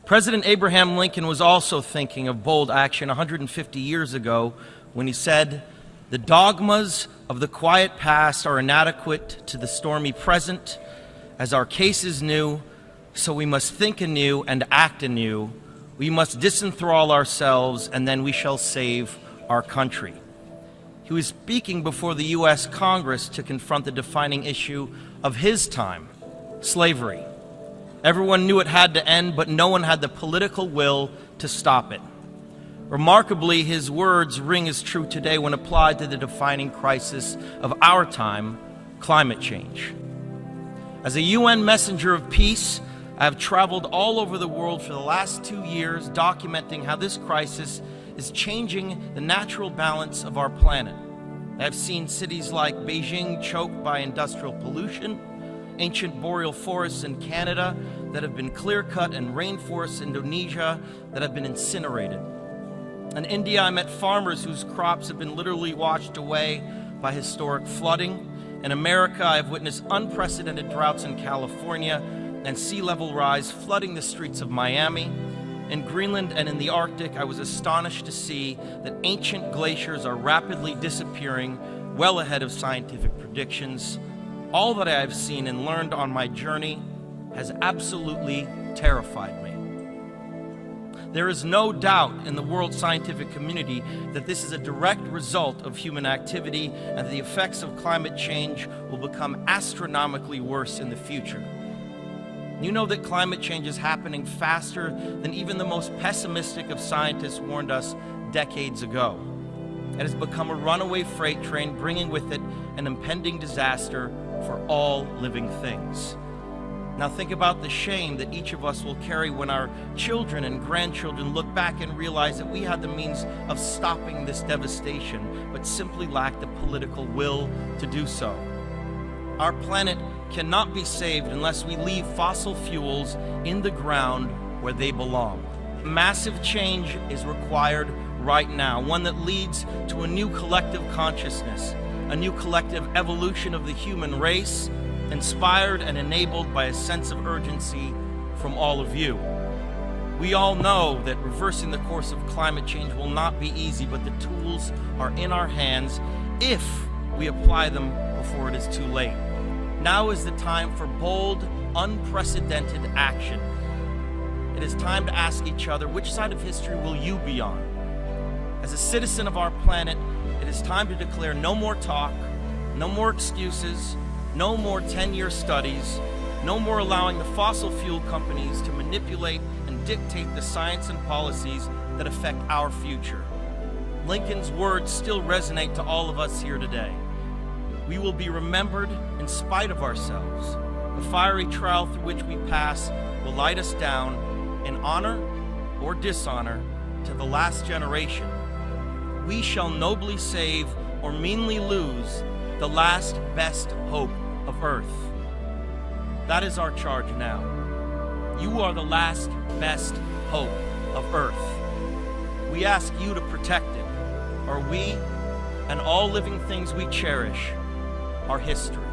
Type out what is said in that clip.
President Abraham Lincoln was also thinking of bold action 150 years ago when he said, "The dogmas of the quiet past are inadequate to the stormy present. As our case is new, so we must think anew and act anew. We must disenthrall ourselves, and then we shall save our country." He was speaking before the U.S. Congress to confront the defining issue of his time, slavery. Everyone knew it had to end, but no one had the political will to stop it. Remarkably, his words ring as true today when applied to the defining crisis of our time, climate change. As a UN messenger of peace, I have traveled all over the world for the last 2 years documenting how this crisis is changing the natural balance of our planet. I have seen cities like Beijing choked by industrial pollution, ancient boreal forests in Canada that have been clear-cut, and rainforests in Indonesia that have been incinerated. In India, I met farmers whose crops have been literally washed away by historic flooding. In America, I have witnessed unprecedented droughts in California and sea level rise flooding the streets of Miami. In Greenland and in the Arctic, I was astonished to see that ancient glaciers are rapidly disappearing, well ahead of scientific predictions. All that I have seen and learned on my journey has absolutely terrified me. There is no doubt in the world scientific community that this is a direct result of human activity and that the effects of climate change will become astronomically worse in the future. You know that climate change is happening faster than even the most pessimistic of scientists warned us decades ago. It has become a runaway freight train, bringing with it an impending disaster for all living things. Now think about the shame that each of us will carry when our children and grandchildren look back and realize that we had the means of stopping this devastation, but simply lacked the political will to do so. Our planet cannot be saved unless we leave fossil fuels in the ground where they belong. Massive change is required right now, one that leads to a new collective consciousness, a new collective evolution of the human race, inspired and enabled by a sense of urgency from all of you. We all know that reversing the course of climate change will not be easy, but the tools are in our hands if we apply them before it is too late. Now is the time for bold, unprecedented action. It is time to ask each other, which side of history will you be on? As a citizen of our planet, it is time to declare no more talk, no more excuses, no more 10-year studies, no more allowing the fossil fuel companies to manipulate and dictate the science and policies that affect our future. Lincoln's words still resonate to all of us here today. We will be remembered in spite of ourselves. The fiery trial through which we pass will light us down in honor or dishonor to the last generation. We shall nobly save or meanly lose the last best hope of Earth. That is our charge now. You are the last best hope of Earth. We ask you to protect it, or we and all living things we cherish are history.